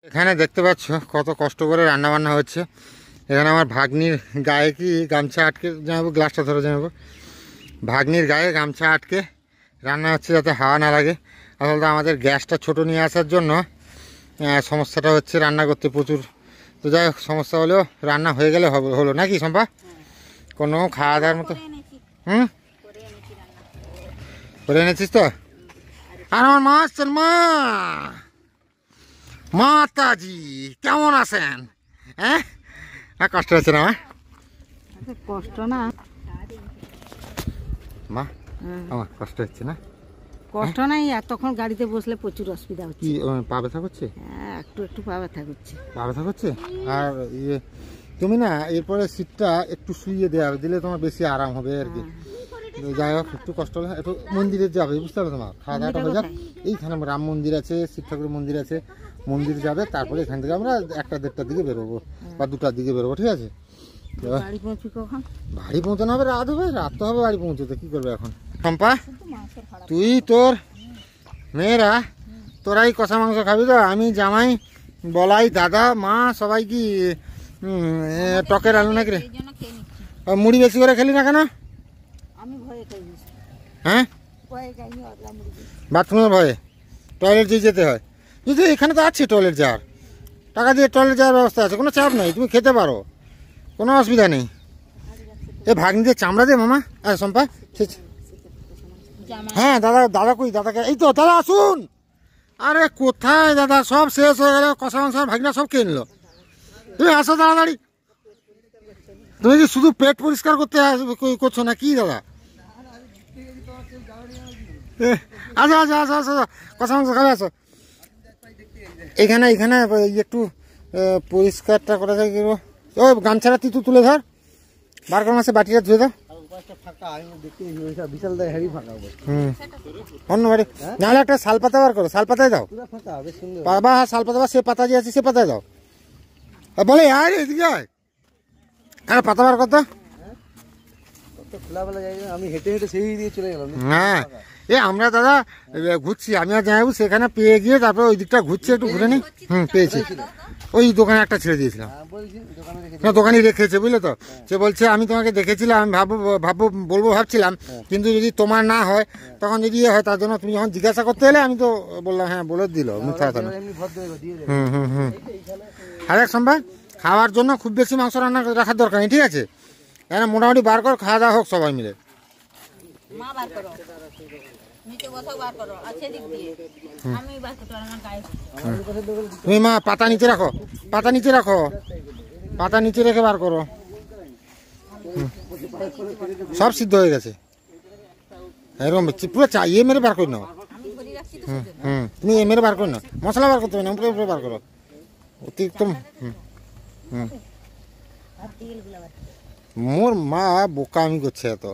এখানে দেখতে পাচ্ছ কত কষ্ট করে রান্না বান্না হচ্ছে। এখানে আমার ভাগ্নির গায়ে কি গামছা আটকে জানাবো, গ্লাসটা ধরে জানাবো, ভাগ্নির গায়ে গামছা আটকে রান্না হচ্ছে যাতে হাওয়া না লাগে। আসলে আমাদের গ্যাসটা ছোট নিয়ে আসার জন্য সমস্যাটা হচ্ছে রান্না করতে প্রচুর। তো যাই হোক, সমস্যা হলেও রান্না হয়ে গেলে হলো নাকি শম্পা? কোনো খাওয়া দাওয়ার মতো করে এনেছিস তো? আর আমার মা আসছেন, মাতাজি কেমন আছেন? হ্যাঁ, কষ্ট হচ্ছে না? কষ্ট না মা, আমার কষ্ট হচ্ছে না? কষ্ট নাই, আর তখন গাড়িতে বসলে প্রচুর অসুবিধা হচ্ছে। কি পা ব্যথা করছে? হ্যাঁ, একটু একটু পা ব্যথা করছে। পা ব্যথা করছে? আর তুমি না এরপরে সিটটা একটু শুইয়ে দেওয়া দিলে তোমার বেশি আরাম হবে আর কি। যাই হোক, একটু কষ্ট হবে, একটু মন্দিরে যাবে, বুঝতে পারছো? তোমার খাওয়া দাওয়াটা হয়ে যাক। এইখানে রাম মন্দির আছে, শিব ঠাকুরের মন্দির আছে, মন্দির যাবে, তারপরে এখান থেকে আমরা 1টা-1:30টার দিকে বেরোবো বা 2টার দিকে বেরোবো, ঠিক আছে? বাড়ি পৌঁছানো হবে, রাত হবে, রাত তো হবে বাড়ি পৌঁছতে। কি করবে এখন শম্পা? তুই তোর মেয়েরা তোরাই কষা মাংস খাবি তো? আমি জামাই, বলাই, দাদা, মা সবাই কি টকের আলু নাকি রে? মুড়ি বেশি করে খেলি না কেন? হ্যাঁ, বাথরুমের ভয়ে টয়লেট দিয়ে যেতে হয়। কিন্তু এখানে তো আছে টয়লেট যাওয়ার, টাকা দিয়ে টয়লেট যাওয়ার ব্যবস্থা আছে, কোনো চাপ নেই, তুমি খেতে পারো, কোনো অসুবিধা নেই। এ ভাগ্নিদের চামড়া দে মামা। আরে শম্পা, হ্যাঁ দাদা, দাদা কই? দাদাকে এই তো, দাদা আসুন। আরে কোথায় দাদা, সব শেষ হয়ে গেল, কষা মাংস ভাগনা সব খেয়ে নিল। তুমি আসো তাড়াতাড়ি। তুমি কি শুধু পেট পরিষ্কার করতে করছো না কি দাদা? আসো আসো আসো আসো, কষা মাংস খাবে, আসো। এখানে এখানে একটু পরিষ্কারটা করা যায় কি? ও গামছাটা তুই তুলে ধর, বার কর মাসে বাটিটা ধুয়ে দাও। অন্য বাড়ি নাহলে একটা শাল পাতা বার করো, শাল পাতায় দাও বাবা, শাল পাতা বা সে পাতা যে আছে সে পাতায় দাও। বলে আর এদিকে আরে পাতা বার করতো। আমি হেঁটে হেঁটে সেই দিয়ে চলে গেলাম। হ্যাঁ, আমরা দাদা ঘুরছি, আমি আর জানাবো, সেখানে পেয়ে গিয়ে তারপরে ওই দিকটা ঘুরছি, একটু ঘুরে নি। পেয়েছি, ওই দোকানে একটা ছেড়ে দিয়েছিলাম, দোকানে রেখেছে, বুঝলে তো? সে বলছে আমি তোমাকে দেখেছিলাম, আমি বলবো ভাবছিলাম, কিন্তু যদি তোমার না হয় তখন যদি হয়, তার জন্য তুমি যখন জিজ্ঞাসা করতে এলে আমি তো বললাম হ্যাঁ, বলে দিল মিথ্যা কথা না। আর এক সম্ভব খাওয়ার জন্য খুব বেশি মাংস রান্না রাখার দরকার নেই, ঠিক আছে? কেন মোটামুটি বার কর, খাওয়া দাওয়া হোক সবাই মিলে। তুমি মা পাতা নিচে রাখো, পাতা নিচে রাখো, পাতা নিচে রেখে বার করো। সব সিদ্ধ হয়ে গেছে, এরকম পুরো ইয়ে মেরে বার করে নাও। তুমি এ মেরে বার করে নাও, মশলা বার করতে হবে না, উপরে উপরে বার করো অতিরিক্ত। মোর মা বোকা আমি করছে এত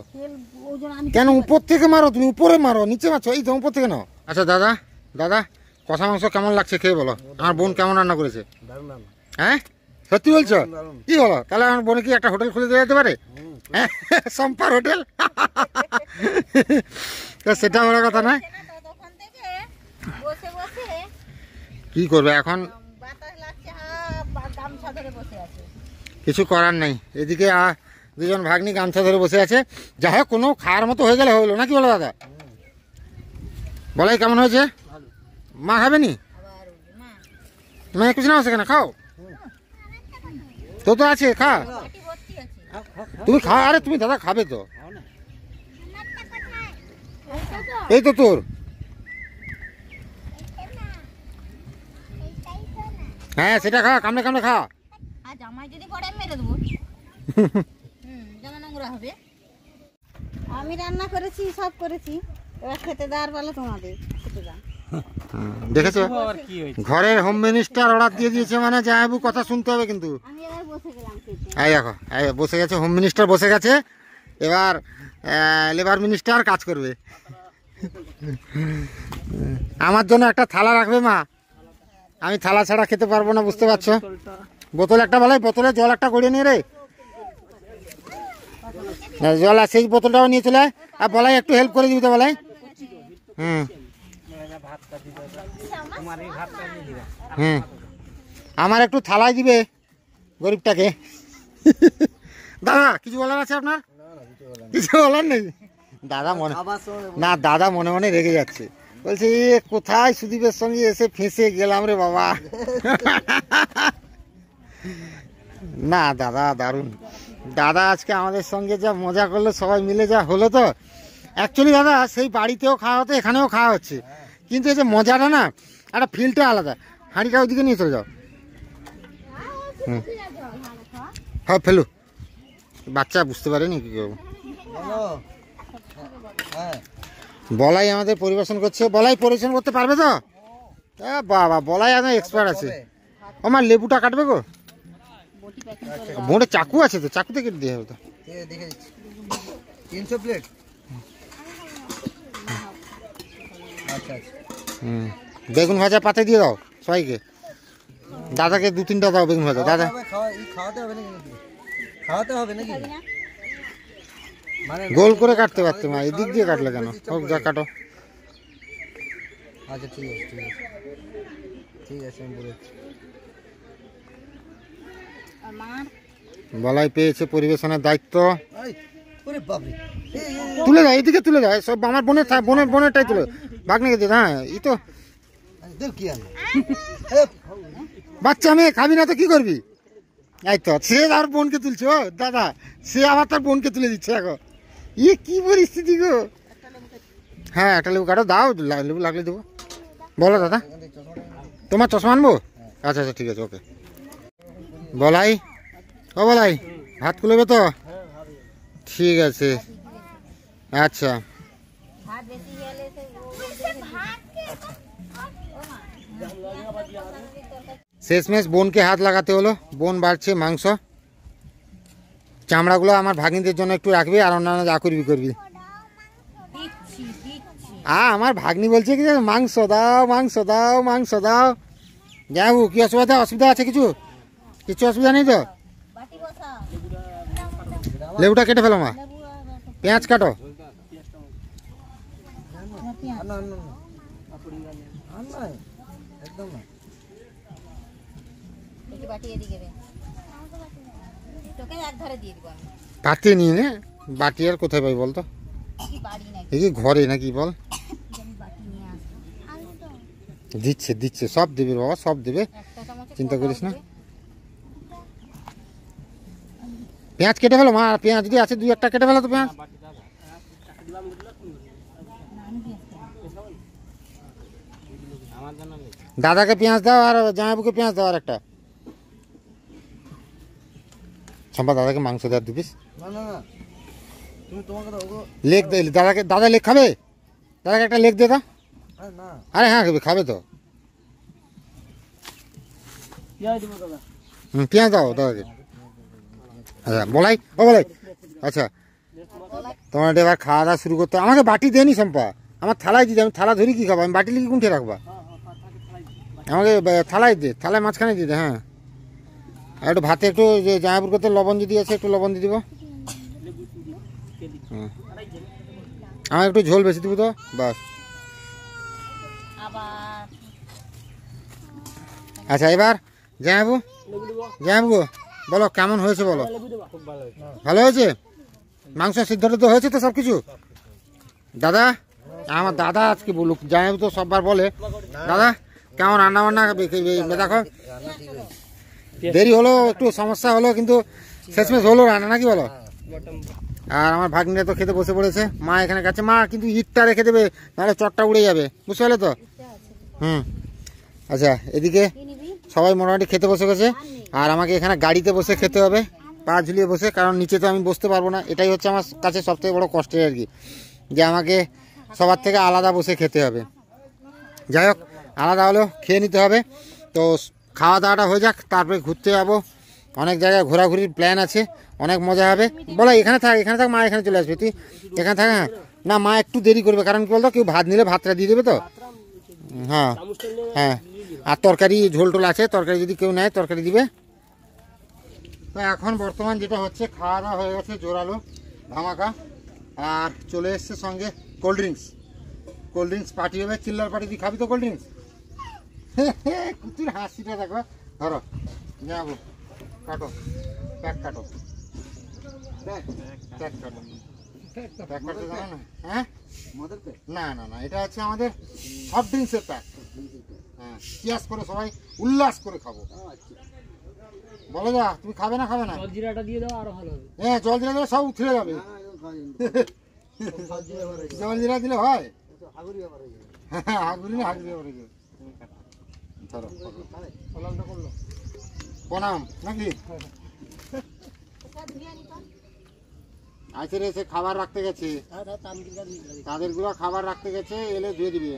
কেন? উপর থেকে মারো, তুমি উপরে মারো, নিচে মারছো, এই তো উপর থেকে নাও। আচ্ছা দাদা, দাদা কষা মাংস কেমন লাগছে খেয়ে বলো? আমার বোন কেমন রান্না করেছে? হ্যাঁ সত্যি বলছো? কি বলো? তাহলে আমার বোনে কি একটা হোটেল খুলে দেওয়া যেতে পারে? হ্যাঁ, সম্পার হোটেল। সেটা বড় কথা নয়। কি করবে এখন, কিছু করার নেই। এদিকে দুজন ভাগ্নি গামছা ধরে বসে আছে। যাই হোক, কোনো খাওয়ার মতো হয়ে গেলে হলো নাকি বলো দাদা? বলাই কেমন হয়েছে? মা খাবে নি? মা কিছু না সেখানে খাও তো, তো আছে, খা তুমি, খা। আরে তুমি দাদা খাবে তো, এই তো তোর। হ্যাঁ সেটা খা, কামড়ে কামড়ে খা। আমি রান্না করেছি, সব করেছি, এবার খেতে দেওয়ার বলে তোমাদের খেতে দাও। দেখেছো, ঘরের হোম মিনিস্টার অর্ডার দিয়ে দিয়েছে, মানে জামাইবু কথা শুনতে হবে কিন্তু। আমি এবার বসে গেলাম খেতে। এই দেখো, বসে গেছে হোম মিনিস্টার, বসে গেছে। এবার লেবার মিনিস্টার কাজ করবে। আমার জন্য একটা থালা রাখবে মা, আমি থালা ছাড়া খেতে পারবো না, বুঝতে পারছো? বোতল একটা, বলাই বোতলে জল একটা গড়িয়ে নিয়ে রে, জল আছে, সেই বোতলটাও নিয়ে চলে। আর বলাই একটু হেল্প করে দিবি তো বলাই। হুম আমার একটু থালায় দিবে গরিবটাকে। দাদা কিছু বলার আছে আপনার? কিছু বলার নেই দাদা? মনে না, দাদা মনে মনে রেগে যাচ্ছে, বলছে এ কোথায় সুদীপের সঙ্গে এসে ফেঁসে গেলাম রে বাবা। না দাদা দারুণ, দাদা আজকে আমাদের সঙ্গে যা মজা করলো, সবাই মিলে যা হলো। তো অ্যাকচুয়ালি দাদা সেই বাড়িতেও খাওয়া হতো, এখানেও খাওয়া হচ্ছে, কিন্তু এই যে মজাটা না, একটা ফিলটা আলাদা। হাঁড়িটা ওইদিকে নিয়ে চলে যাও। হ্যাঁ ফেলু, বাচ্চা বুঝতে পারেনি কি করবো। বলাই আমাদের পরিবেশন করছে। বলাই পরিবেশন করতে পারবে তো? বাবা, বলাই আমার এক্সপার্ট আছে। আমার লেবুটা কাটবে গো, বোঁড়ে চাকু আছে তো, চাকুতে কেটে দিয়ে হবে তো। 300 প্লেট। আচ্ছা বেগুন ভাজা পাতে দিয়ে দাও সবাইকে। দাদাকে 2-3টা দাও বেগুন ভাজা। দাদা খাওয়াতে হবে নাকি? খাওয়াতে হবে নাকি? মানে গোল করে কাটতে পারতে মা, এদিক দিয়ে কাটলে কেন? হোক যা কাটো। আচ্ছা ঠিক আছে ঠিক আছে আমি বলেছি। বলাই পেয়েছে পরিবেশনের দায়িত্ব। ওরে বাপরে, তুলে যায় এদিকে, তুলে যায় সব। আমার বোনেরটাই তুলে ভাগ্নেকে দিয়ে। হ্যাঁ এই তো কি আনলো? বাচ্চা মেয়ে, খাবি না তো কি করবি? এই তো সে আর বোনকে তুলছে। ও দাদা, সে আবার তার বোনকে তুলে দিচ্ছে এখন। কি পরিস্থিতি গো। হ্যাঁ একটা লেবু কাটো, দাও লেবু লাগলে দেবো। বলো দাদা, তোমার চশমা আনবো? আচ্ছা আচ্ছা ঠিক আছে, ওকে। বলাই, ও বলাই, ভাত কুলোবে তো? ঠিক আছে আচ্ছা। শেষমেশ বোনকে হাত লাগাতে হলো। বোন বাড়ছে মাংস, চামড়াগুলো আমার ভাগ্নিদের জন্য একটু রাখবি, আর অন্যান্য যা করবি করবি। আমার ভাগ্নি বলছে কি মাংস দাও, মাংস দাও, মাংস দাও। যাবো, কি অসুবিধা আছে? কিছু অসুবিধা নেই তো? লেবুটা কেটে ফেলো মা, পেঁয়াজ কাটো। পাতি নিয়ে নে, বাটি আর কোথায় পাই বলতো? এই কি ঘরে নাকি বল? দিচ্ছে সব দেবে বাবা, সব দেবে, চিন্তা করিস না। পেঁয়াজ কেটে ফেলো মা, পেঁয়াজ যদি আছে 2-1টা কেটে ফেলো তো পেঁয়াজ। দাদাকে পেঁয়াজ দাও, আর জামাইবুকে পেঁয়াজ দাও আর একটা। সম্পা দাদাকে মাংস দেওয়ার 2 পিস। লেগ দে দাদাকে। দাদা লেগ খাবে? দাদাকে একটা লেগ দে দাও। আরে হ্যাঁ খাবে তো। পেঁয়াজ দাও দাদাকে। আচ্ছা বলাই, ও বলাই, আচ্ছা তোমার এবার খাওয়া দাওয়া শুরু করতে। আমাকে বাটি দেয়নি সম্পা, আমার থালায় দিতে। আমি থালা ধরি কি খাবো? আমি বাটি লিখে কোনটা রাখবা? আমাকে থালায় দে, থালায় মাঝখানে দিয়ে দে। হ্যাঁ আর একটু ভাতে একটু যে জামাইপুর করতে লবণ যদি আছে একটু লবণ দিয়ে দিব। আমার একটু ঝোল বেশি দিব তো বাস। আচ্ছা এবার জামাইবু বলো কেমন হয়েছে বলো। ভালো হয়েছে? মাংস সিদ্ধটা তো হয়েছে তো সব কিছু? দাদা, আমার দাদা আজকে বলুক, জামাইবু তো সববার বলে। দাদা কেমন রান্না বান্না? দেখো দেরি হলো, একটু সমস্যা হলো, কিন্তু শেষমেশ হলো রান্না, নাকি বলো? আর আমার ভাগ্নিরা তো খেতে বসে পড়েছে। মা এখানে কাছে, মা কিন্তু ইটটা রেখে দেবে, নাহলে চটটা উড়ে যাবে, বুঝতে পারলে তো? আচ্ছা এদিকে সবাই মোটামুটি খেতে বসে গেছে, আর আমাকে এখানে গাড়িতে বসে খেতে হবে, পা ঝুলিয়ে বসে, কারণ নিচে তো আমি বসতে পারবো না। এটাই হচ্ছে আমার কাছে সবথেকে বড় কষ্টের আর কি, যে আমাকে সবার থেকে আলাদা বসে খেতে হবে। যাই হোক, আলাদা হলেও খেয়ে নিতে হবে। তো খাওয়া দাওয়াটা হয়ে যাক, তারপরে ঘুরতে যাবো। অনেক জায়গায় ঘোরাঘুরির প্ল্যান আছে, অনেক মজা হবে। বলো এখানে থাক মা এখানে চলে আসবে, তুই এখানে থাক। হ্যাঁ না, মা একটু দেরি করবে, কারণ কি বলতো, কেউ ভাত নিলে ভাতটা দিয়ে দেবে তো। হ্যাঁ হ্যাঁ, আর তরকারি ঝোল টোল আছে, তরকারি যদি কেউ নেয় তরকারি দিবে। তো এখন বর্তমান যেটা হচ্ছে, খাওয়া দাওয়া হয়ে গেছে জোরালো ধামাকা, আর চলে এসছে সঙ্গে কোল্ড ড্রিঙ্কস পার্টি হবে, চিল্লার পার্টি। তুই খাবি তো কোল্ড ড্রিঙ্কস? কুতুর হাসিটা দেখো, ধরো যাবো, কাটো, প্যাক কাটো, প্যাক কাটো, প্যাক কাটতে জানো না? হ্যাঁ, না না না, এটা হচ্ছে আমাদের সফট ড্রিঙ্কসের প্যাক। হ্যাঁ, চিয়াস করে সবাই উল্লাস করে খাবো। বলো যা, তুমি খাবে না? খাবে না? জলজিরাটা দিয়ে দাও, আরো ভালো হবে। হ্যাঁ, জল দিলে দিলে সব উঠে যাবে। জল জিরা দিলে হয়? হ্যাঁ, হাগুরি না হাগুরি হবে। ধরো প্রণাম নাকি? আজকে এসে খাবার রাখতে গেছে, তাদের গুলো খাবার রাখতে গেছে, এলে ধুয়ে দিবে।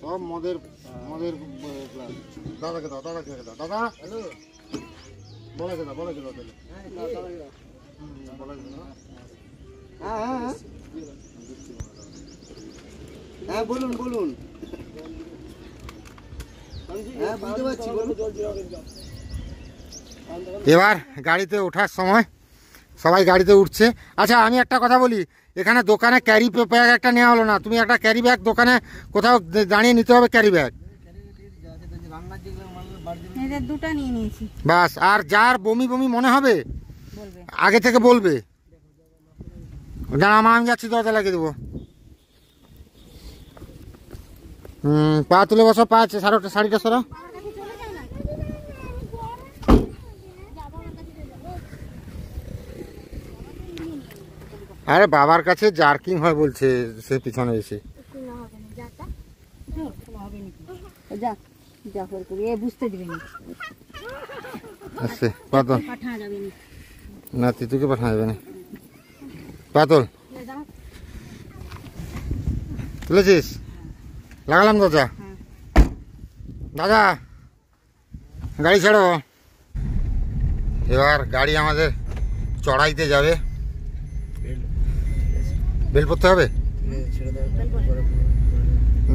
সব মদের মদের দাদাকে দাও, দাদাকে দাও, দাদা বলে দাও, বলে দাও, বলে হ্যাঁ বলুন বলুন। হ্যাঁ বুঝতে পারছি, বলুন। এবার গাড়িতে ওঠার সময় সবাই গাড়িতে উঠছে। আচ্ছা, আমি একটা কথা বলি, এখানে দোকানে ক্যারি ব্যাগ একটা নেওয়া হলো না। তুমি একটা ক্যারি ব্যাগ দোকানে কোথাও দাঁড়িয়ে নিতে হবে, ক্যারি ব্যাগ। এদের দুটো নিয়ে নিয়েছি। বাস, আর যার বমি বমি মনে হবে বলবে, আগে থেকে বলবে। দাঁড়া মা, আমি যাচ্ছি, দরজা লাগিয়ে দেবো। পা তুলে বসো, পা শাড়িটা সরো। আরে বাবার কাছে জার্কিং হয় বলছে সে পিছনে এসে। যা যা করে করি, এ বুঝতে দিবে না। আচ্ছা, পাতল পাঠানো যাবে না। না, তিতুকে পাঠানো যাবে না। পাতল তুলেছিস? লাগালাম দরজা। দাদা গাড়ি ছাড়ো। এবার গাড়ি আমাদের চড়াইতে যাবে। বেল পরতে হবে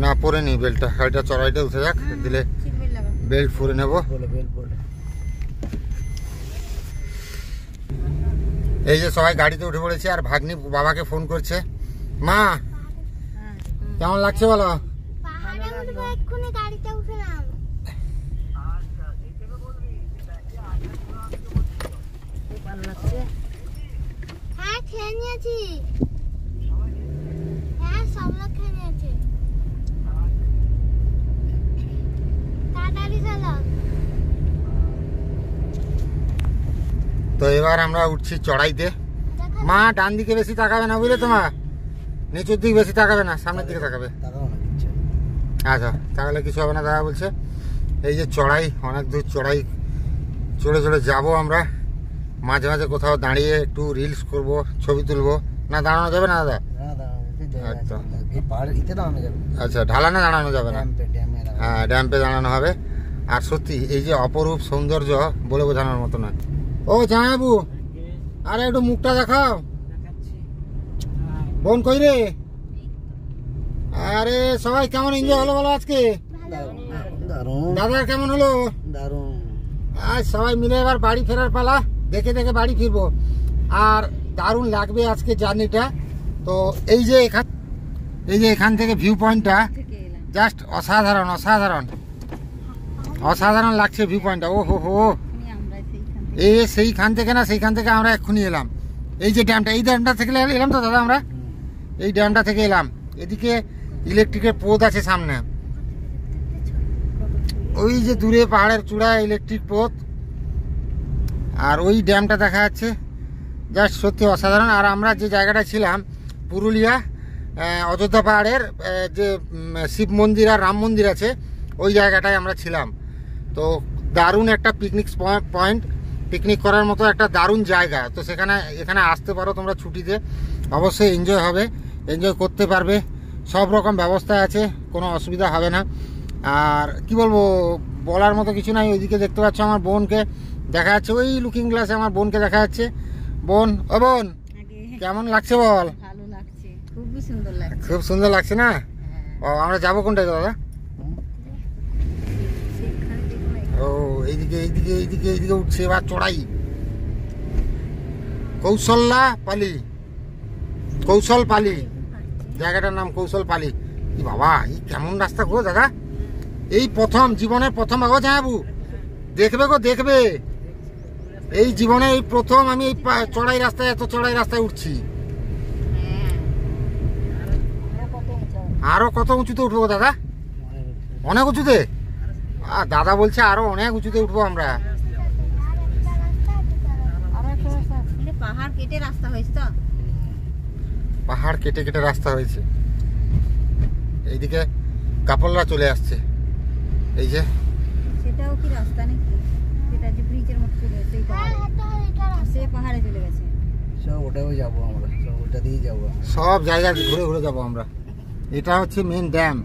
না? পরে নি বেলটা, গাড়িটা চড়াইতে উঠে যাক, দিলে বেল্ট পরে নেব। এই যে সবাই গাড়িতে উঠে পড়েছে, আর ভাগ্নি বাবাকে ফোন করছে। মা কেমন লাগছে বলো? হ্যাঁ খেয়ে নিয়েছি, হ্যাঁ সব লোক খেয়ে নিয়েছে। তাড়াতাড়ি চলো। তো এবার আমরা উঠছি চড়াইতে। মা ডান দিকে বেশি তাকাবে না, বুঝলে? তোমার নিচুর দিকে বেশি তাকাবে না, সামনের দিকে তাকাবে। আচ্ছা, তাহলে কিছু হবে না। দাদা বলছে এই যে চড়াই, অনেক দূর চড়াই চড়ে চড়ে যাবো আমরা। মাঝে মাঝে কোথাও দাঁড়িয়ে একটু রিলস করব, ছবি তুলবো। না দাঁড়ানো যাবে না দাদা? একদম। আচ্ছা, ঢালানে দাঁড়ানো যাবে না? হ্যাঁ, ড্যাম্পে দাঁড়ানো হবে। আর সত্যি এই যে অপরূপ সৌন্দর্য বলে বোঝানোর মতো নয়। ও জামাইবাবু, আরে একটু মুখটা দেখাও। বোন কই রে? আরে সবাই কেমন এনজয় হলো বলো আজকে? দাদার কেমন হলো? দারুণ। আজ সবাই মিলে এবার বাড়ি ফেরার পালা। দেখে দেখে বাড়ি ফিরবো, আর দারুণ লাগবে আজকে জার্নিটা। তো এই যে এখান থেকে ভিউ পয়েন্টটা জাস্ট অসাধারণ, অসাধারণ, অসাধারণ লাগছে ভিউ পয়েন্টটা। ও হো হো, সেইখান থেকে না, সেইখান থেকে আমরা এক্ষুনি এলাম। এই যে ড্যামটা, এই ড্যামটা থেকে এলাম তো দাদা, আমরা এই ড্যামটা থেকে এলাম। এদিকে ইলেকট্রিকের পোত আছে সামনে, ওই যে দূরে পাহাড়ের চূড়ায় ইলেকট্রিক পোত, আর ওই ড্যামটা দেখা যাচ্ছে। জাস্ট সত্যি অসাধারণ। আর আমরা যে জায়গাটা ছিলাম, পুরুলিয়া অযোধ্যা পাহাড়ের যে শিব মন্দির আর রাম মন্দির আছে, ওই জায়গাটায় আমরা ছিলাম। তো দারুণ একটা পিকনিক পয়েন্ট, পিকনিক করার মতো একটা দারুণ জায়গা। তো এখানে আসতে পারো তোমরা ছুটিতে, অবশ্যই এনজয় হবে, এনজয় করতে পারবে। সব রকম ব্যবস্থা আছে, কোনো অসুবিধা হবে না। আর কি বলবো, বলার মতো কিছু নাই। ওইদিকে দেখতে পাচ্ছ আমার বোনকে দেখা যাচ্ছে, ওই লুকিং গ্লাসে আমার বোনকে দেখা যাচ্ছে। বোন, ও বোন, কেমন লাগছে বল? ভালো লাগছে, খুবই সুন্দর লাগছে। খুব সুন্দর লাগছে না? ও, আমরা যাবো কোনটায় দাদা? ও, এইদিকে এইদিকে এইদিকে এইদিকে উঠছে এবার চড়াই। কৌশল পালি জায়গাটার নাম কৌশলপালি। কি বাবা, এই কেমন রাস্তা গো দাদা, এই প্রথম জীবনের প্রথম বাবা জানাবু দেখবে গো, দেখবে এই জীবনে এই প্রথম আমি এই চড়াই রাস্তায়, এত চড়াই রাস্তায় উঠছি। আরো কত উঁচুতে উঠবো দাদা? অনেক উঁচুতে? দাদা বলছে আরো অনেক উঁচুতে উঠবো আমরা। পাহাড় কেটে রাস্তা হয়েছে তো, পাহাড় কেটে কেটে রাস্তা হয়েছে। এইদিকে কাপড়রা চলে আসছে, এই যে সেটাও কি রাস্তা নাকি? সেটা যে ব্রিজের মতো চলে গেছে, সেই পাহাড়ে, সে পাহাড়ে চলে গেছে। সব ওটাও যাবো আমরা, সব ওটা দিয়েই যাবো। সব জায়গা ঘুরে ঘুরে যাবো আমরা। এটা হচ্ছে মেন ড্যাম,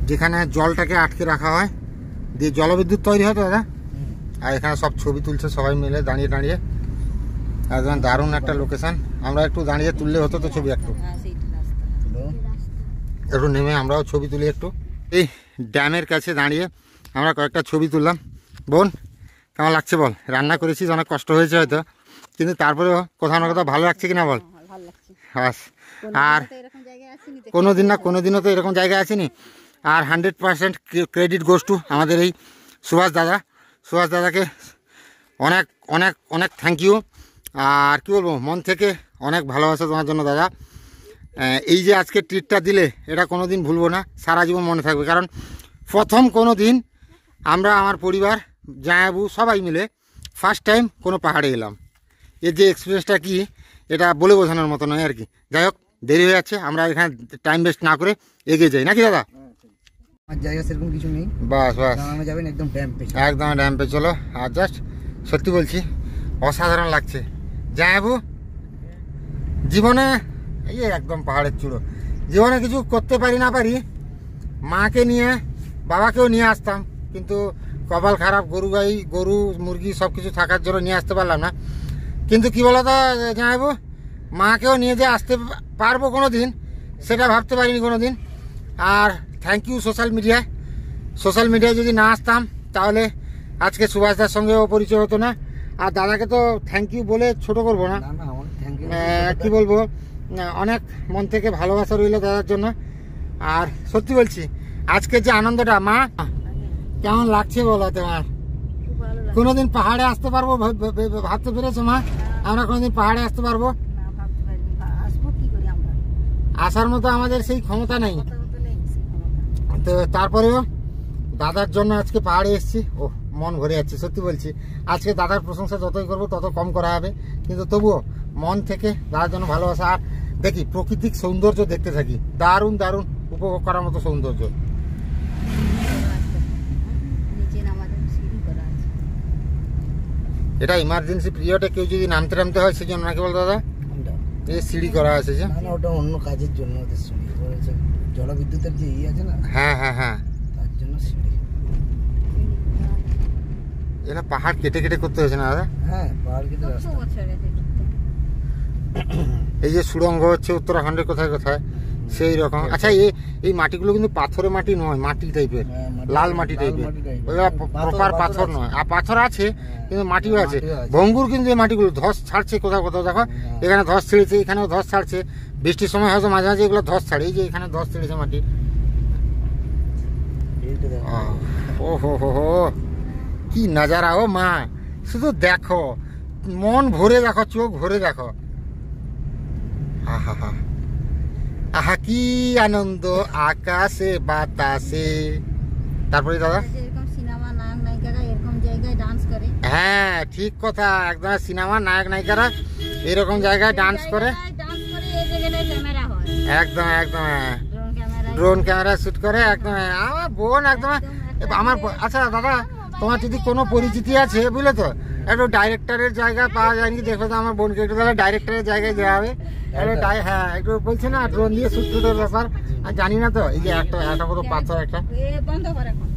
যেখানে জলটাকে আটকে রাখা হয়, দিয়ে জলবিদ্যুৎ তৈরি হয় তো দাদা। আর এখানে সব ছবি তুলছে সবাই মিলে দাঁড়িয়ে দাঁড়িয়ে, একদম দারুণ একটা লোকেশন। আমরা একটু দাঁড়িয়ে তুললে হতো তো ছবি, একটু একটু নেমে আমরাও ছবি তুলি একটু। এই ড্যামের কাছে দাঁড়িয়ে আমরা কয়েকটা ছবি তুললাম। বোন, কেমন লাগছে বল? রান্না করেছিস, অনেক কষ্ট হয়েছে হয়তো, কিন্তু তারপরেও কোথাও না কোথাও ভালো লাগছে কিনা বল? ভালো লাগছে। বাস। আর এরকম জায়গায় আসিনি তো, কোনোদিন না কোনোদিনও তো এরকম জায়গায় আসেনি। আর 100% ক্রেডিট গোস টু আমাদের এই সুভাষ দাদা। সুভাষ দাদাকে অনেক অনেক অনেক থ্যাংক ইউ। আর কি বলবো, মন থেকে অনেক ভালোবাসা তোমার জন্য দাদা। এই যে আজকে ট্রিটটা দিলে, এটা কোনো দিন ভুলবো না, সারা জীবন মনে থাকবে। কারণ প্রথম কোনো দিন আমরা, আমার পরিবার, জামাইবাবু সবাই মিলে ফার্স্ট টাইম কোনো পাহাড়ে এলাম। এর যে এক্সপিরিয়েন্সটা কি, এটা বলে বোঝানোর মতো নয় আর কি। যাই হোক, দেরি হয়ে যাচ্ছে, আমরা এখানে টাইম ওয়েস্ট না করে এগিয়ে যাই, নাকি দাদা? আমার জায়গা সেরকম কিছু নেই, বাস বাস, আমরা যাবেন একদম ড্যাম্পে। একদম ড্যাম্পে চলো। আর জাস্ট সত্যি বলছি, অসাধারণ লাগছে জামাইবাবু। জীবনে এই একদম পাহাড়ের চূড়ো, জীবনে কিছু করতে পারি না পারি, মাকে নিয়ে বাবাকেও নিয়ে আসতাম, কিন্তু কপাল খারাপ, গরু মুরগি সব কিছু থাকার জন্য নিয়ে আসতে পারলাম না। কিন্তু কি বলতো জামাইবাবু, মাকেও নিয়ে যে আসতে পারবো কোনো দিন, সেটা ভাবতে পারিনি কোনো দিন। আর থ্যাংক ইউ সোশ্যাল মিডিয়ায় যদি না আসতাম তাহলে আজকে সুভাষদার সঙ্গেও পরিচয় হতো না। আর দাদাকে তো থ্যাংক ইউ বলে ছোট করবো না, না না, আমার থ্যাংক ইউ। কি বলবো, অনেক মন থেকে ভালোবাসা রইল দাদার জন্য। আর সত্যি বলছি, আজকে যে আনন্দটা, মা কেমন লাগছে বলো তোমার? খুব ভালো লাগে। কোনোদিন পাহাড়ে আসতে পারবো ভাবতে পেরেছো মা? আমরা কোনোদিন পাহাড়ে আসতে পারবো? না, ভাবতে পারিনি। আসবো কি করে আমরা? আসার মতো আমাদের সেই ক্ষমতা নেই। কথা মতো নেই সেই ক্ষমতা। তো তারপরেও দাদার জন্য আজকে পাহাড়ে এসেছি, ও মন ভরে যাচ্ছে সত্যি বলছি। আজকে দাদার প্রশংসা যতই করবো তত কম করা হবে, কিন্তু তবুও মন থেকে দাদার জন্য ভালোবাসা। আর দেখি প্রাকৃতিক সৌন্দর্য দেখতে থাকি, দারুণ দারুণ উপভোগ করার মতো সৌন্দর্য। নিচে নামাদের সিঁড়ি করা আছে। এটা ইমার্জেন্সি পিরিয়ডে কেউ যদি নামতে হয় সেই জন্য, নাকি বল দাদা? কোনটা? এই সিঁড়ি করা আছে যে, না না, ওটা অন্য কাজের জন্য, ওদের সিঁড়ি করেছে, জলবিদ্যুতের যে আছে না, হ্যাঁ হ্যাঁ হ্যাঁ, তার জন্য সিঁড়ি। এটা পাহাড় কেটে কেটে করতে হয়েছে না দাদা? হ্যাঁ, পাহাড় কেটে কত রাস্তা। বছরে দেখতে। এই যে সুড়ঙ্গ হচ্ছে উত্তরাখণ্ডের কোথায় কোথায় সেই রকম। আচ্ছা, এই মাটিগুলো কিন্তু পাথরের মাটি নয়, মাটি টাইপের, হ্যাঁ, লাল মাটি টাইপের, ওইগুলো প্রপার পাথর নয়। আর পাথর আছে কিন্তু মাটিও আছে, মাটিও আছে। ভঙ্গুর। কিন্তু এই মাটিগুলো ধস ছাড়ছে কোথাও কোথাও, দেখো এখানে ধস ছেড়েছে, এখানেও ধস ছাড়ছে। বৃষ্টির সময় হয়তো মাঝে মাঝে এগুলো ধস ছাড়ে, এই যে এখানে ধস ছেড়েছে মাটি। এইটা দেখো। ও হো হো হো, কি নাজারা ও মা, শুধু দেখো, মন ভরে দেখো, চোখ ভরে দেখো। আহা হা, আহা কি আনন্দ আকাশে বাতাসে। তারপরে দাদা, যেরকম সিনেমা নায়ক নায়িকারা এরকম জায়গায় ডান্স করে। হ্যাঁ ঠিক কথা, একদম সিনেমার নায়ক নায়িকারা এরকম জায়গায় ডান্স করে, ডান্স করে এই জায়গাটায় ক্যামেরা হয়, একদম একদম drone camera. Drone camera shoot করে একদম। আমার বোন একদম আমার আচ্ছা দাদা, তোমার যদি কোনো পরিচিতি আছে বুঝলে তো, একটু ডাইরেক্টরের জায়গা পাওয়া যায়নি, দেখো তো আমার বোনকে একটু তাহলে ডাইরেক্টরের জায়গায় দেওয়া হবে। হ্যাঁ একটু বলছে না ড্রোন দিয়ে শুট শুটের ব্যাপার, আর জানি না তো। এই যে একটা কত পাথর একটা, বন্ধ করে এখন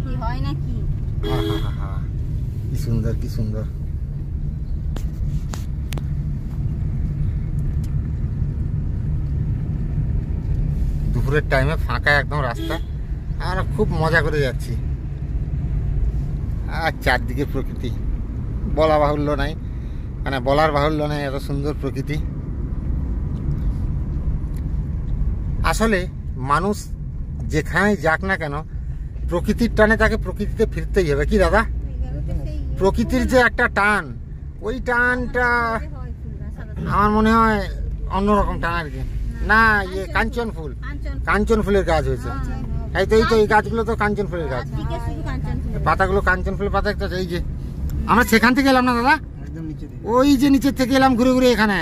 কি হয় না কি? আহা, কি সুন্দর কি সুন্দর। দুপুরের টাইমে ফাঁকা একদম রাস্তা, আমরা খুব মজা করে যাচ্ছি। আর চারদিকে প্রকৃতি, বলা বাহুল্য নাই। মানে বলার বাহুল্য নয়, এত সুন্দর প্রকৃতি। আসলে মানুষ যেখানে যাক না কেন, প্রকৃতির টানে তাকে প্রকৃতিতে ফিরতেই হবে, কি দাদা? প্রকৃতির যে একটা টান, ওই টানটা আমার মনে হয় অন্যরকম টান আর কি। না, ইয়ে কাঞ্চন ফুল, কাঞ্চন ফুলের গাছ হয়েছে। এই তো এই গাছগুলো তো কাঞ্চন ফুলের গাছ, পাতাগুলো কাঞ্চন ফুলের পাতা একটা। এই যে আমরা সেখান থেকে এলাম না দাদা, একদম নিচে দিকে। ওই যে নিচের থেকে এলাম ঘুরে ঘুরে এখানে।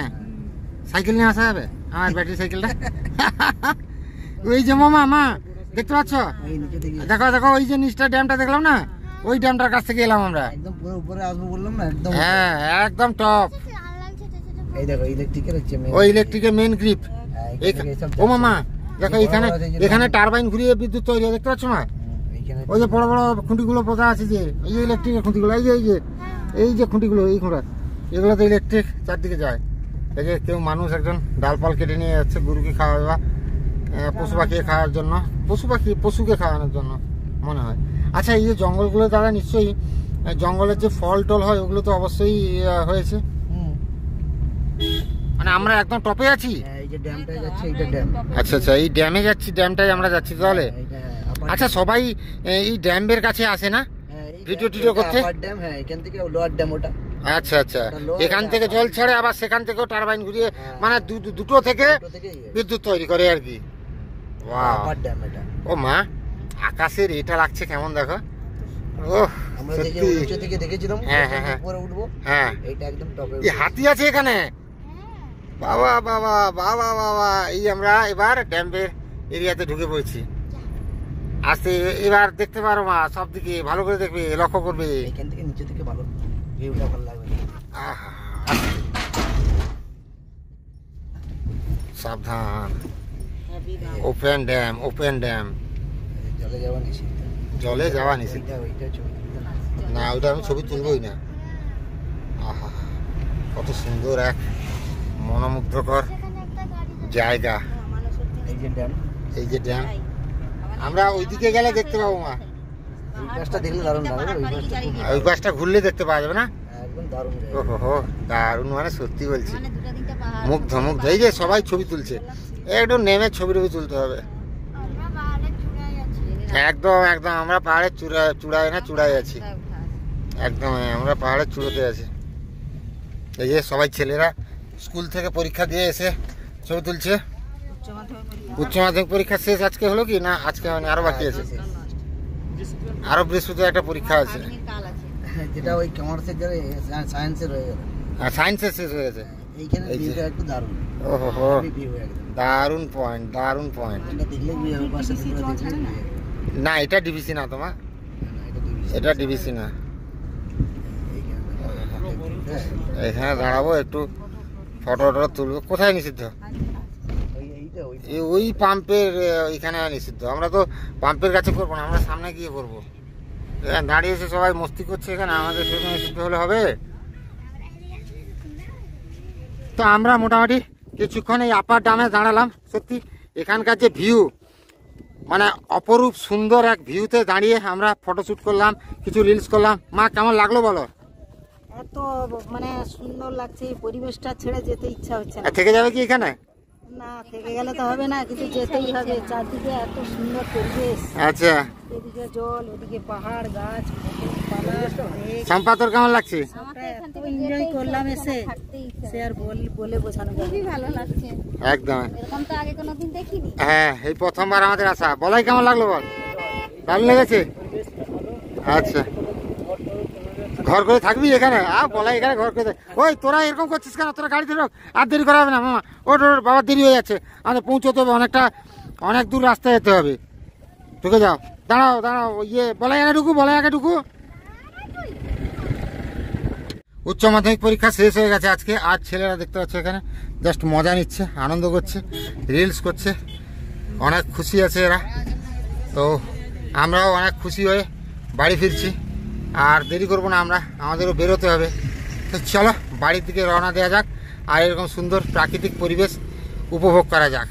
সাইকেল নিয়ে আসা যাবে আমার ব্যাটারি সাইকেলটা? ওই যে মা দেখতে পাচ্ছ, এই নিচে দিকে দেখো দেখো ওই যে নিচটা ড্যামটা দেখলাম না, ওই ড্যামটার কাছ থেকে এলাম আমরা। একদম পুরো উপরে আসবো বললাম না, একদম। হ্যাঁ একদম টপ। এই দেখো ইলেকট্রিকের হচ্ছে main। ওই ইলেকট্রিকের মেন গ্রিপ। হ্যাঁ, এখান থেকে সব ও মামা দেখো এখানে, এখানে টারবাইন ঘুরিয়ে বিদ্যুৎ তৈরি হয়, দেখতে পাচ্ছ মা? এইখানে ওই যে বড় বড় খুঁটিগুলো পোতা আছে, যে এই যে ইলেকট্রিকের খুঁটিগুলো, এই যে খুঁটিগুলো, এই খুঁটা, এগুলো তো ইলেকট্রিক চারদিকে যায়। এই যে কেউ মানুষ একজন ডালপাল কেটে নিয়ে যাচ্ছে গরুকে খাওয়া বা পশু পাখি খাওয়ার জন্য, পশুকে খাওয়ানোর জন্য মনে হয়। আচ্ছা এই যে জঙ্গলগুলো দাদা, নিশ্চয়ই জঙ্গলের যে ফল টল হয় ওগুলো তো অবশ্যই হয়েছে, মানে আমরা একদম টপে আছি। হ্যাঁ, এই যে ড্যামটা যাচ্ছে, এইটা ড্যাম। আচ্ছা আচ্ছা, এই ড্যামে যাচ্ছি, ড্যামটাই আমরা যাচ্ছি তাহলে। এইটা আপার আচ্ছা সবাই এই ড্যামের কাছে আসে না ভিডিও টিডিও করতে? আপার ড্যাম, হ্যাঁ এখান থেকে লোয়ার ড্যাম ওটা। আচ্ছা আচ্ছা, এখান থেকে জল ছাড়ে আবার সেখান থেকেও টারবাইন ঘুরিয়ে, মানে দুটো থেকে ওটা থেকেই বিদ্যুৎ তৈরি করে আর কি। ওয়াও, আপার ড্যাম এটা। ও মা, আকাশের এটা লাগছে কেমন দেখো। ওহ আমরা যে সত্যি, উচ্চ থেকে দেখেছিলাম হ্যাঁ, হ্যাঁ, হ্যাঁ। উপরে উঠবো, হ্যাঁ। এইটা একদম টপে। এই হাতি আছে এখানে, বাবা বাবা বাবা বাবা। এই আমরা এবার ড্যামের এরিয়াতে ঢুকে পড়েছি। আস্তে এবার দেখতে পারো মা, সব দিকে ভালো করে দেখবে, লক্ষ্য করবে। এখান থেকে নিচে থেকে ভালো ভিউটা ভালো লাগবে। আহা, সাবধান। Open dam, open dam. জলে যাওয়া নিষিদ্ধ। জলে যাওয়া নিষিদ্ধ। ওইটা ছবি তুলতে না। না ওইটা আমি ছবি তুলবই না। আহা, কত সুন্দর এক মনোমুগ্ধকর জায়গা। এই যে ড্যাম, এই যে ড্যাম, আমরা ওইদিকে গেলে দেখতে পাবো মা। এই পাশটা দেখলে দারুণ লাগবে। ওই পাশটা খুব ওই পাশটা ঘুরলে দেখতে পাওয়া যাবে না? একদম দারুণ জায়গা। ওহো হো, দারুণ, মানে সত্যি বলছি, মানে দুটো তিনটা পাহাড়, মুগ্ধ মুগ্ধ। এই যে সবাই ছবি তুলছে, একটু নেমে ছবি তুলতে হবে। আমরা পাহাড়ের চূড়ায় আছি। একদম একদম, আমরা পাহাড়ের চূড়ায় আছি। একদম আমরা পাহাড়ের চূড়োতে আছি। এই যে সবাই ছেলেরা স্কুল থেকে পরীক্ষা দিয়ে এসে ছবি তুলছে। উচ্চ মাধ্যমিক পরীক্ষা শেষ আজকে হলো কি না? আজকে মানে আরো বাকি আছে, আরো বৃহস্পতিবার একটা পরীক্ষা আছে। কাল আছে। যেটা ওই কমার্সের যারা সায়েন্সের হয়ে গেল, আর সায়েন্সের শেষ হয়ে গেছে। এইখানে এই যে। ভিউটা একটু দারুণ। ওহো হো, ভিউ একদম দারুণ পয়েন্ট, দারুণ পয়েন্ট। এটা দেখলে ভিউ হবে, পাশে পুরো দেখলে view হবে। না এটা ডিভিসি না তোমার, না, এটা division। এটা ডিভিসি না। এইখানে এখানে দাঁড়াবো একটু, ফটো টটো তুলবো। কোথায় নিষিদ্ধ? ওই পাম্পের ওইখানে নিষিদ্ধ। আমরা তো পাম্পের কাছে করবো না, আমরা সামনে গিয়ে করবো। এখানে দাঁড়িয়েছে সবাই মস্তি করছে, এখানে আমাদের সেখানে নিষিদ্ধ হলে হবে? তো আমরা মোটামুটি কিছুক্ষণ এই আপার ড্যামে দাঁড়ালাম। সত্যি এখানকার যে ভিউ, মানে অপরূপ সুন্দর এক ভিউতে দাঁড়িয়ে আমরা ফটোশ্যুট করলাম, কিছু রিলস করলাম। মা কেমন লাগলো বলো? এত মানে সুন্দর লাগছে, এই পরিবেশটা ছেড়ে যেতে ইচ্ছা হচ্ছে না। আর থেকে যাবে কি এখানে? না, থেকে গেলে তো হবে না, কিন্তু যেতেই হবে। চারদিকে এত সুন্দর পরিবেশ, আচ্ছা, এদিকে জল, ওদিকে পাহাড়, গাছ, পালা, মেঘ। সম্পা তোর কেমন লাগছে? সবটা এত এনজয় করলাম এসে, সে আর বলে বোঝানো যাবে না। খুবই ভালো লাগছে, একদম। এরকম তো আগে কোনোদিন দেখিনি। হ্যাঁ, এই প্রথমবার আমাদের আসা। বলাই কেমন লাগলো বল? ভালো লেগেছে? আচ্ছা, ঘর করে থাকবি এখানে? বলাই এখানে ঘর করে। ওই তোরা এরকম করছিস কেন? তোরা গাড়ি ধরো, আর দেরি করা হবে না মামা। ওর বাবা দেরি হয়ে যাচ্ছে, আমাদের পৌঁছতে হবে, অনেক দূর রাস্তা যেতে হবে। ঢুকে যাও, দাঁড়াও দাঁড়াও, বলাই আগে ঢুকু, বলাই আগে ঢুকু। উচ্চ মাধ্যমিক পরীক্ষা শেষ হয়ে গেছে আজকে। আর ছেলেরা দেখতে পাচ্ছ এখানে জাস্ট মজা নিচ্ছে, আনন্দ করছে, রিলস করছে, অনেক খুশি আছে এরা। তো আমরাও অনেক খুশি হয়ে বাড়ি ফিরছি। আর দেরি করবো না, আমাদেরও বেরোতে হবে। তো চলো বাড়ির দিকে রওনা দেওয়া যাক, আর এরকম সুন্দর প্রাকৃতিক পরিবেশ উপভোগ করা যাক।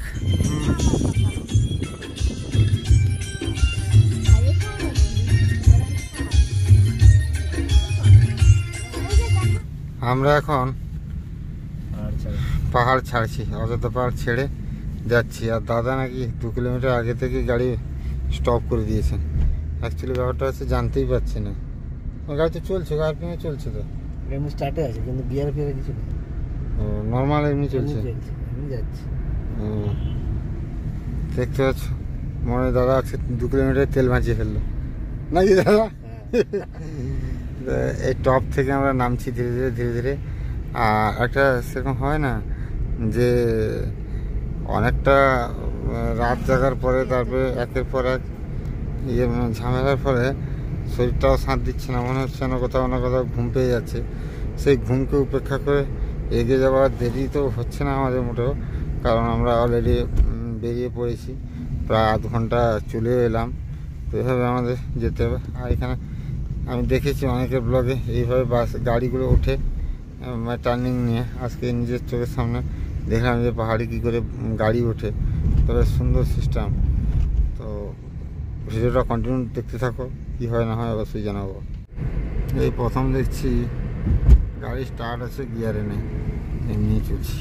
আমরা এখন পাহাড় ছাড়ছি, অযোধ্যা পাহাড় ছেড়ে যাচ্ছি। আর দাদা নাকি 2 কিলোমিটার আগে থেকে গাড়ি স্টপ করে দিয়েছেন। অ্যাকচুয়ালি ব্যাপারটা হচ্ছে জানতেই পারছি না, গাড়ি তো চলছে, আরপিএমে চলছে তো, এমনি স্টার্টে আছে কিন্তু গিয়ার ফিয়ারে কিছু নেই, নর্মাল এমনি চলছে। এমনি যাচ্ছে। দেখতে পাচ্ছ মনে হয় দাদা আজকে 2 কিলোমিটার তেল বাঁচিয়ে ফেললো নাকি দাদা? এই টপ থেকে আমরা নামছি ধীরে ধীরে ধীরে ধীরে। আর একটা সেরকম হয় না যে অনেকটা রাত জাগার পরে তারপরে একের পর এক ইয়ে ঝামেলার পরে শরীরটাও সাথ দিচ্ছে না, মনে হচ্ছে না কোথাও না কোথাও ঘুম পেয়ে যাচ্ছে। সেই ঘুমকে উপেক্ষা করে এগিয়ে যাওয়ার দেরি তো হচ্ছে না আমাদের মোটেও, কারণ আমরা অলরেডি বেরিয়ে পড়েছি, প্রায় আধ ঘন্টা চলে এলাম। তো এভাবে আমাদের যেতে হবে। আর এখানে আমি দেখেছি অনেকের ব্লগে এইভাবে বাস গাড়িগুলো ওঠে টার্নিং নিয়ে, আজকে নিজের চোখের সামনে দেখলাম যে পাহাড়ে কী করে গাড়ি ওঠে। তবে সুন্দর সিস্টেম। তো ভিডিওটা কন্টিনিউ দেখতে থাকো, কী হয় না হয় অবশ্যই জানাবো। এই প্রথম দেখছি গাড়ি স্টার্ট আছে, গিয়ারে নেই, এমনি চলছি।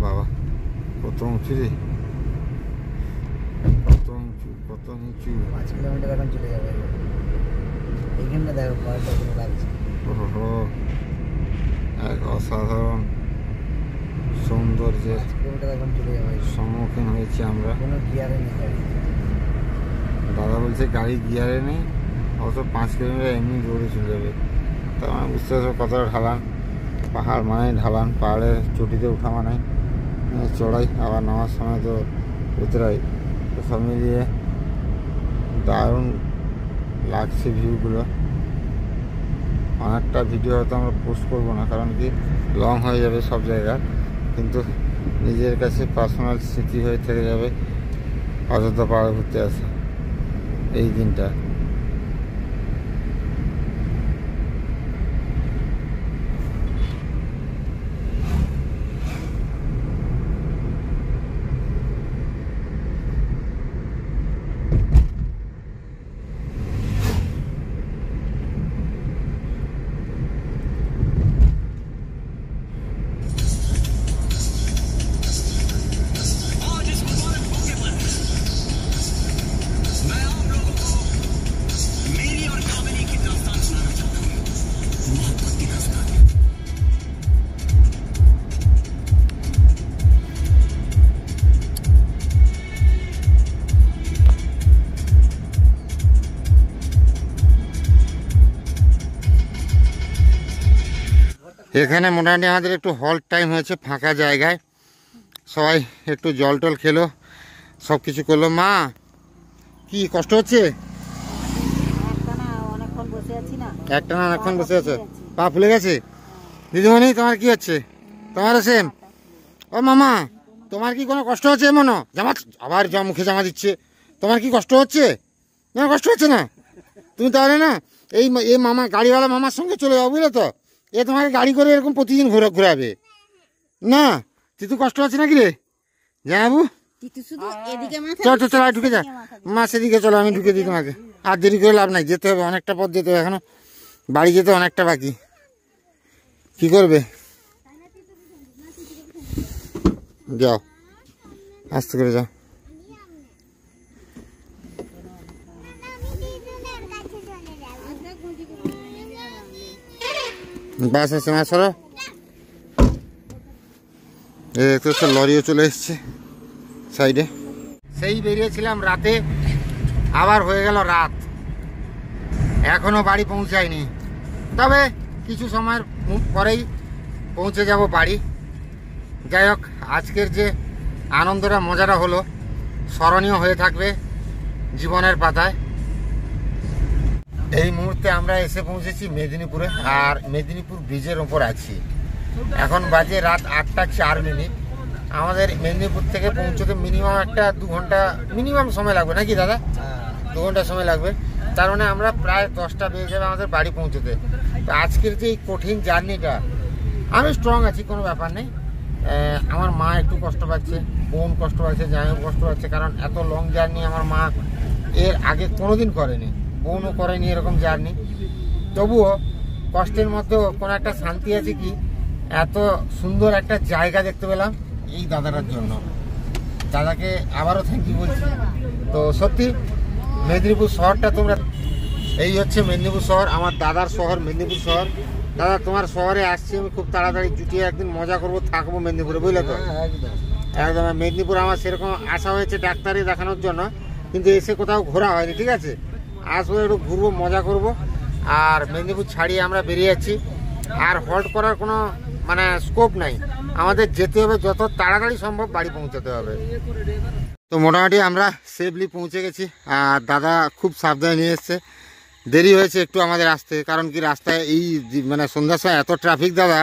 বাবা কত উঁচু রে, কত উঁচু, কত নিচু। 5 কিলোমিটার এখন চলে যাবে। এইখানটা দেখো পাহাড়টা কোনো লাগছে। ওহো, এক অসাধারণ সৌন্দর্যের 5 কিলোমিটার এখন চলে যাবে, সম্মুখীন হয়েছি আমরা। কোনো গিয়ারে নেই গাড়ি। দাদা বলছে গাড়ি গিয়ারে নেই, অত 5 কিলোমিটার এমনি দৌড়ে চলে যাবে। তার মানে বুঝতে পারছো কতটা ঢালান। পাহাড় মানে ঢালান, পাহাড়ের চটিতে ওঠা মানে চড়াই, আবার নামার সময় তো উতরাই। তো সব মিলিয়ে দারুণ লাগছে ভিউগুলো। অনেকটা ভিডিও হয়তো আমরা পোস্ট করবো না, কারণ কি লং হয়ে যাবে সব জায়গায়, কিন্তু নিজের কাছে পার্সোনাল স্মৃতি হয়ে থেকে যাবে অযোধ্যা পাহাড়ে ঘুরতে আসা এই দিনটা। এখানে মোটামুটি আমাদের একটু হল্ট টাইম হয়েছে ফাঁকা জায়গায়, সবাই একটু জল টল খেলো, সব কিছু করলো। মা কি কষ্ট হচ্ছে? একটানা অনেকক্ষণ বসে আছি না, একটানা অনেকক্ষণ বসে আছে, পা ফুলে গেছে। দিদিমণি তোমার কি হচ্ছে? তোমারও সেম? ও মামা তোমার কি কোনো কষ্ট হচ্ছে? মনো জামা আবার মুখে জামা দিচ্ছে, তোমার কি কষ্ট হচ্ছে? তোমার কষ্ট হচ্ছে না? তুমি তাহলে না এই মামা গাড়িওয়ালা মামার সঙ্গে চলে যাও, বুঝলে তো? এ তোমাকে গাড়ি করে এরকম প্রতিদিন ঘোরাবে না। তিতু কষ্ট হচ্ছে নাকি রে জানাবু? শুধু এদিকে মাথা, চল চল চল ঢুকে যা মা, সেদিকে চলো, আমি ঢুকে দিই তোমাকে। আর দেরি করে লাভ নাই, যেতে হবে, অনেকটা পথ যেতে হবে, এখনো বাড়ি যেতে অনেকটা বাকি। কি করবে? যাও আস্তে করে যাও। বাস আছে মা, সরো। এই দেখতে লরিও চলে এসছে সাইডে। সেই বেরিয়েছিলাম রাতে, আবার হয়ে গেল রাত, এখনো বাড়ি পৌঁছায়নি। তবে কিছু সময়ের পরেই পৌঁছে যাব বাড়ি। যাই হোক, আজকের যে আনন্দটা মজাটা হলো স্মরণীয় হয়ে থাকবে জীবনের পাতায়। এই মুহূর্তে আমরা এসে পৌঁছেছি মেদিনীপুরে, আর মেদিনীপুর ব্রিজের ওপর আছি। এখন বাজে রাত 8:04। আমাদের মেদিনীপুর থেকে পৌঁছতে মিনিমাম 2 ঘন্টা মিনিমাম সময় লাগবে নাকি দাদা? 2 ঘন্টা সময় লাগবে। তার মানে আমরা প্রায় 10টা বেজে যাবে আমাদের বাড়ি পৌঁছতে। তো আজকের যে এই কঠিন জার্নিটা, আমি স্ট্রং আছি, কোনো ব্যাপার নেই। আমার মা একটু কষ্ট পাচ্ছে, বোন কষ্ট পাচ্ছে, জামাইও কষ্ট পাচ্ছে, কারণ এত লং জার্নি আমার মা এর আগে কোনোদিন করেনি, বোনও করেনি এরকম জার্নি। তবুও কষ্টের মধ্যেও কোনো একটা শান্তি আছে কি এত সুন্দর একটা জায়গা দেখতে পেলাম এই দাদাটার জন্য। দাদাকে আবারও থ্যাংক ইউ বলছি। তো সত্যি মেদিনীপুর শহরটা তোমরা, এই হচ্ছে মেদিনীপুর শহর, আমার দাদার শহর মেদিনীপুর শহর। দাদা তোমার শহরে আসছি আমি, খুব তাড়াতাড়ি জুটিয়ে একদিন মজা করব, থাকবো মেদিনীপুরে, বুঝলে তো? হ্যাঁ, একদম। একদম। মেদিনীপুর আমার সেরকম আসা হয়েছে ডাক্তারি দেখানোর জন্য, কিন্তু এসে কোথাও ঘোরা হয়নি, ঠিক আছে? আসবো, একটু ঘুরবো, মজা করব। আর মেদিনীপুর ছাড়িয়ে আমরা বেরিয়ে যাচ্ছি। আর হল্ট করার কোনো মানে স্কোপ নাই, আমাদের যেতে হবে, যত তাড়াতাড়ি সম্ভব বাড়ি পৌঁছাতে হবে। তো মোটামুটি আমরা সেফলি পৌঁছে গেছি। আর দাদা খুব সাবধানে নিয়ে এসছে। দেরি হয়েছে একটু আমাদের আসতে, কারণ কি রাস্তায় এই মানে সন্ধ্যার সময় এত ট্রাফিক দাদা,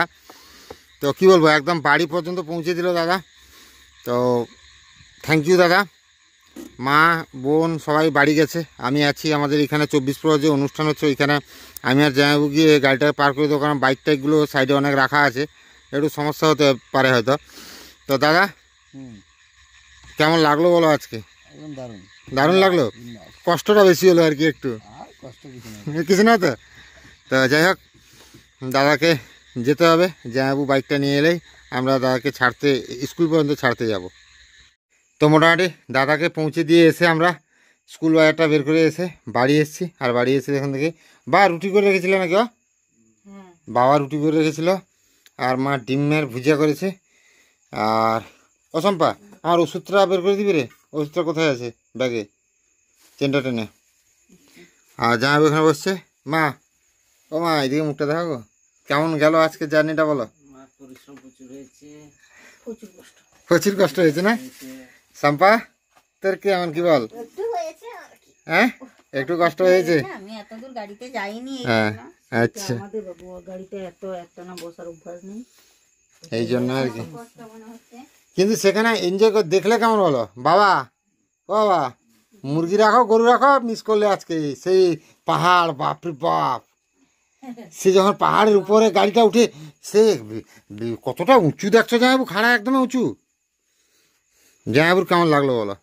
তো কি বলবো, একদম বাড়ি পর্যন্ত পৌঁছে দিল দাদা। তো থ্যাংক ইউ দাদা। মা বোন সবাই বাড়ি গেছে, আমি আছি। আমাদের এখানে 24 প্রহর যে অনুষ্ঠান হচ্ছে ওইখানে আমি আর জামাইবাবু গিয়ে গাড়িটা পার করে দেবো, কারণ বাইক টাইকগুলো সাইডে অনেক রাখা আছে, একটু সমস্যা হতে পারে হয়তো। তো দাদা কেমন লাগলো বলো আজকে? একদম দারুণ। দারুণ লাগলো, কষ্টটা বেশি হলো আর কি একটু, আর কষ্ট কিছু নেই। কিছু না তো। তো যাই হোক, দাদাকে যেতে হবে, জামাইবাবু বাইকটা নিয়ে এলেই আমরা দাদাকে ছাড়তে, স্কুল পর্যন্ত ছাড়তে যাব। তো মোটামুটি দাদাকে পৌঁছে দিয়ে এসে আমরা স্কুল বাজারটা বের করে এসে বাড়ি এসেছি। আর বাড়ি এসে এখান থেকে বা রুটি করে রেখেছিল নাকি? বাবা রুটি করে রেখেছিল, আর মা ডিমের ভুজিয়া করেছে। আর অসম্পা আমার ওষুধটা বের করে দিবি রে, ওষুধটা কোথায় আছে? ব্যাগে, চেনটা টেনে। আর জামাইবাবু এখানে বসছে। মা, ও মা এদিকে মুখটা দেখাবো, কেমন গেল আজকে জার্নিটা বলো? পরিশ্রম প্রচুর হয়েছে, প্রচুর কষ্ট হয়েছে না সম্পা? তোর কেমন কি বল? হ্যাঁ, একটু কষ্ট হয়েছে। আমি এত দূর গাড়িতে যাইনি, হ্যাঁ, আচ্ছা, আমাদের গাড়িতে এত একটানা বসার অভ্যাস নেই, এই জন্য আর কি। কিন্তু সেখানে এনজয় করে দেখলে কেমন বলো বাবা? ও বাবা, মুরগি রাখো, গরু রাখো, মিস করলে আজকে সেই পাহাড়, বাপরে বাপ। সে যখন পাহাড়ের উপরে গাড়িটা উঠে, সে কতটা উঁচু দেখছো জামাইবাবু, খাড়া একদম উঁচু। জামাইবাবুর কেমন লাগলো বলো?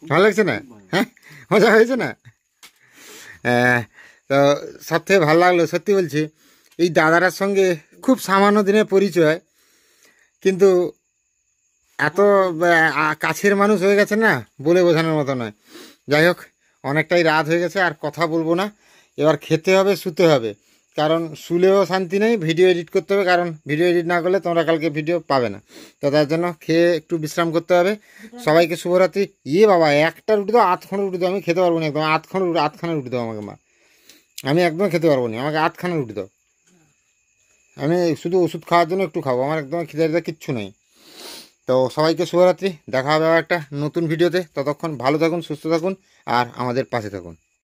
ভালো লাগছে না? হ্যাঁ, মজা হয়েছে না? তো সব থেকে ভালো লাগলো, সত্যি বলছি, এই দাদাটার সঙ্গে খুব সামান্য দিনের পরিচয়, কিন্তু এত কাছের মানুষ হয়ে গেছে না, বলে বোঝানোর মতো নয়। যাই হোক, অনেকটাই রাত হয়ে গেছে, আর কথা বলবো না। এবার খেতে হবে, শুতে হবে, কারণ শুলেও শান্তি নেই, ভিডিও এডিট করতে হবে, কারণ ভিডিও এডিট না করলে তোমরা কালকে ভিডিও পাবে না। তো তার জন্য খেয়ে একটু বিশ্রাম করতে হবে। সবাইকে শুভরাত্রি। ইয়ে বাবা, একটা রুটি দাও, আধখানা রুটি দাও, আমি খেতে পারবো না একদম। আধখানা রুটি দাও আমাকে মা, আমি একদম খেতে পারবো না, আমাকে আধখানা রুটি দাও। আমি শুধু ওষুধ খাওয়ার জন্য একটু খাবো, আমার একদম খিদে কিচ্ছু নেই। তো সবাইকে শুভরাত্রি, দেখা হবে আবার একটা নতুন ভিডিওতে। ততক্ষণ ভালো থাকুন, সুস্থ থাকুন, আর আমাদের পাশে থাকুন।